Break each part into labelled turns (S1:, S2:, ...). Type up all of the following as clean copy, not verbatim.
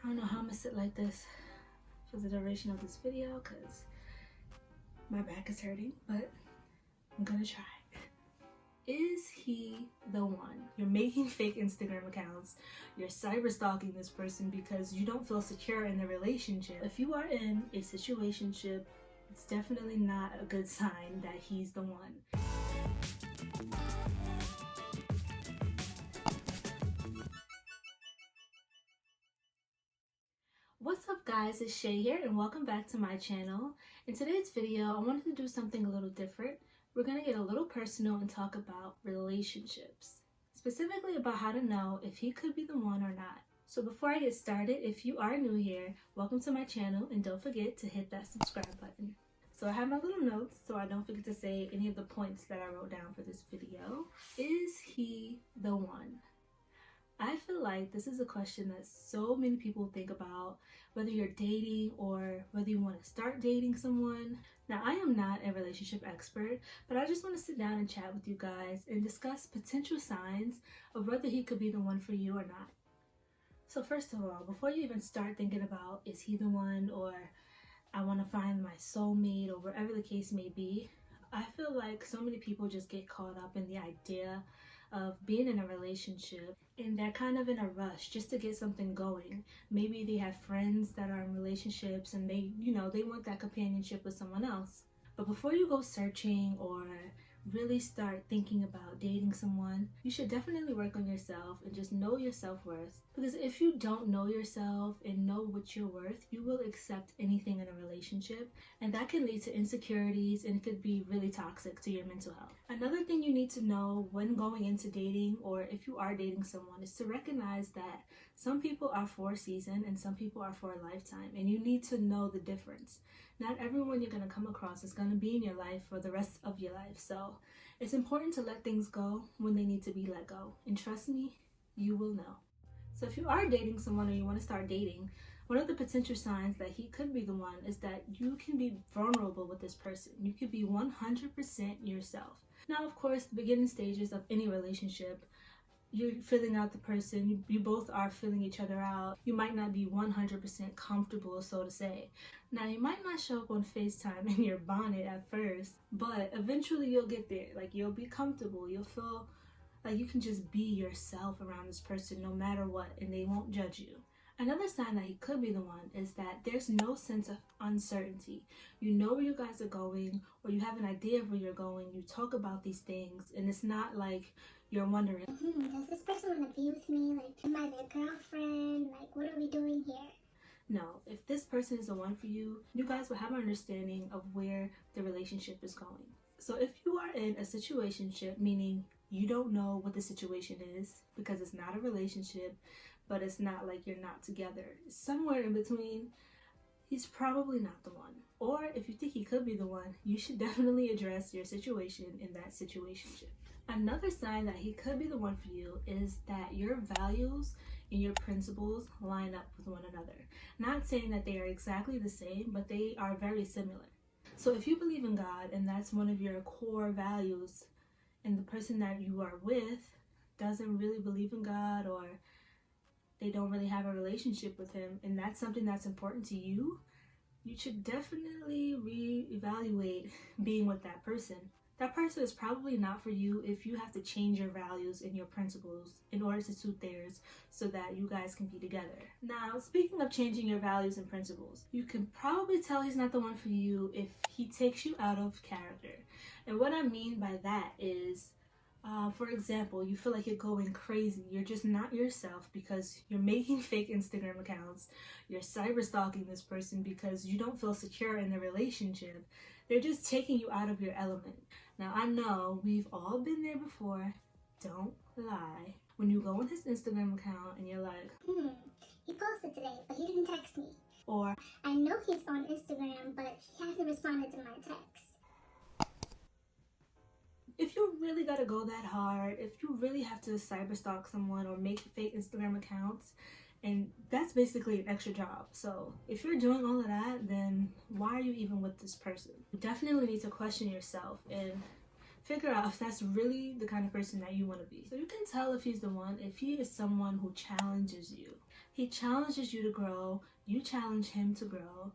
S1: don't know how I'm gonna sit like this for the duration of this video because my back is hurting, but I'm gonna try. Is he the one? You're making fake Instagram accounts. You're cyber stalking this person because you don't feel secure in the relationship. If you are in a situationship, it's definitely not a good sign that he's the one. What's up guys, it's Shay here and welcome back to my channel. In today's video, I wanted to do something a little different. We're going to get a little personal and talk about relationships. Specifically about how to know if he could be the one or not. So before I get started, if you are new here, welcome to my channel and don't forget to hit that subscribe button. So I have my little notes so I don't forget to say any of the points that I wrote down for this video. Is he the one? I feel like this is a question that so many people think about, whether you're dating or whether you want to start dating someone. Now, I am not a relationship expert, but I just want to sit down and chat with you guys and discuss potential signs of whether he could be the one for you or not. So first of all, before you even start thinking about is he the one or I want to find my soulmate or whatever the case may be, I feel like so many people just get caught up in the idea of being in a relationship and they're kind of in a rush just to get something going. Maybe they have friends that are in relationships and they want that companionship with someone else. But before you go searching or really start thinking about dating someone, you should definitely work on yourself and just know your self-worth. Because if you don't know yourself and know what you're worth, you will accept anything in a relationship, and that can lead to insecurities and it could be really toxic to your mental health. Another thing you need to know when going into dating, or if you are dating someone, is to recognize that some people are for a season and some people are for a lifetime, and you need to know the difference. Not everyone you're going to come across is going to be in your life for the rest of your life. So it's important to let things go when they need to be let go. And trust me, you will know. So if you are dating someone or you want to start dating, one of the potential signs that he could be the one is that you can be vulnerable with this person. You could be 100% yourself. Now, of course, the beginning stages of any relationship, you're filling out the person, you both are filling each other out. You might not be 100% comfortable, so to say. Now, you might not show up on FaceTime in your bonnet at first, but eventually you'll get there. Like, you'll be comfortable. You'll feel like you can just be yourself around this person no matter what, and they won't judge you. Another sign that he could be the one is that there's no sense of uncertainty. You know where you guys are going, or you have an idea of where you're going. You talk about these things, and it's not like you're wondering,
S2: does this person want to be with me? Like, am I their girlfriend? Like, what are we doing here?
S1: No, if this person is the one for you, you guys will have an understanding of where the relationship is going. So if you are in a situationship, meaning you don't know what the situation is because it's not a relationship, but it's not like you're not together, somewhere in between, he's probably not the one. Or if you think he could be the one, you should definitely address your situation in that situationship. Another sign that he could be the one for you is that your values and your principles line up with one another. Not saying that they are exactly the same, but they are very similar. So if you believe in God and that's one of your core values, and the person that you are with doesn't really believe in God, or they don't really have a relationship with him, and that's something that's important to you, you should definitely reevaluate being with that person. That person is probably not for you if you have to change your values and your principles in order to suit theirs so that you guys can be together. Now, speaking of changing your values and principles, you can probably tell he's not the one for you if he takes you out of character. And what I mean by that is, for example, you feel like you're going crazy. You're just not yourself because you're making fake Instagram accounts. You're cyber stalking this person because you don't feel secure in the relationship. They're just taking you out of your element. Now, I know we've all been there before. Don't lie. When you go on his Instagram account and you're like,
S2: he posted today, but he didn't text me.
S1: Or,
S2: I know he's on Instagram, but he hasn't responded to my text.
S1: if you really gotta go that hard, if you really have to cyber stalk someone or make fake Instagram accounts, and that's basically an extra job. So if you're doing all of that, then why are you even with this person? You definitely need to question yourself and figure out if that's really the kind of person that you want to be. So you can tell if he's the one if he is someone who challenges you. He challenges you to grow. You challenge him to grow.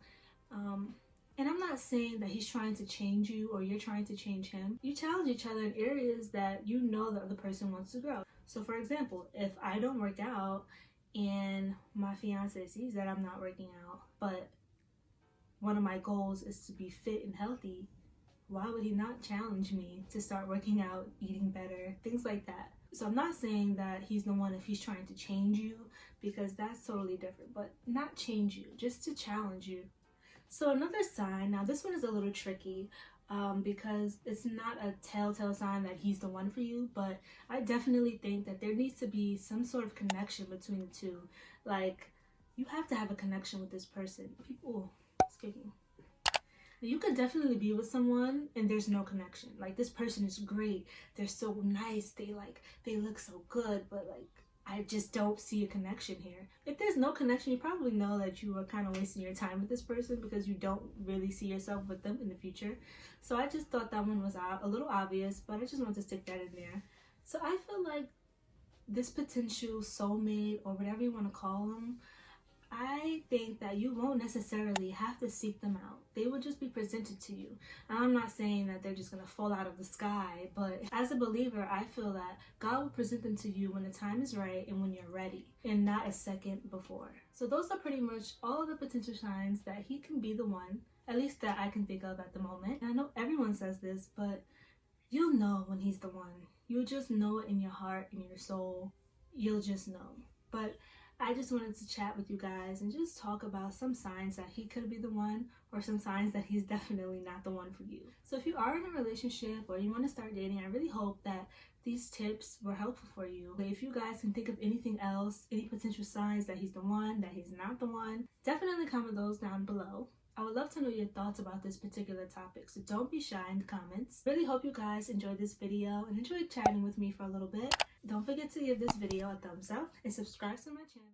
S1: And I'm not saying that he's trying to change you or you're trying to change him. You challenge each other in areas that you know the other person wants to grow. So for example, if I don't work out and my fiance sees that I'm not working out, but one of my goals is to be fit and healthy, why would he not challenge me to start working out, eating better, things like that? So I'm not saying that he's the one if he's trying to change you, because that's totally different, but not change you, just to challenge you. So another sign, now this one is a little tricky because it's not a telltale sign that he's the one for you, but I definitely think that there needs to be some sort of connection between the two. Like, you have to have a connection with this person. People, excuse me. You could definitely be with someone and there's no connection. Like, this person is great, they're so nice, they look so good, but like, I just don't see a connection here. If there's no connection, you probably know that you are kind of wasting your time with this person because you don't really see yourself with them in the future. So I just thought that one was a little obvious, but I just wanted to stick that in there. So I feel like this potential soulmate, or whatever you want to call them, I think that you won't necessarily have to seek them out. They will just be presented to you. And I'm not saying that they're just going to fall out of the sky, but as a believer, I feel that God will present them to you when the time is right and when you're ready, and not a second before. So those are pretty much all the potential signs that he can be the one, at least that I can think of at the moment. And I know everyone says this, but you'll know when he's the one. You'll just know it in your heart, in your soul. You'll just know. But I just wanted to chat with you guys and just talk about some signs that he could be the one, or some signs that he's definitely not the one for you. So if you are in a relationship or you want to start dating, I really hope that these tips were helpful for you. If you guys can think of anything else, any potential signs that he's the one, that he's not the one, definitely comment those down below. I would love to know your thoughts about this particular topic, so don't be shy in the comments. Really hope you guys enjoyed this video and enjoyed chatting with me for a little bit. Don't forget to give this video a thumbs up and subscribe to my channel.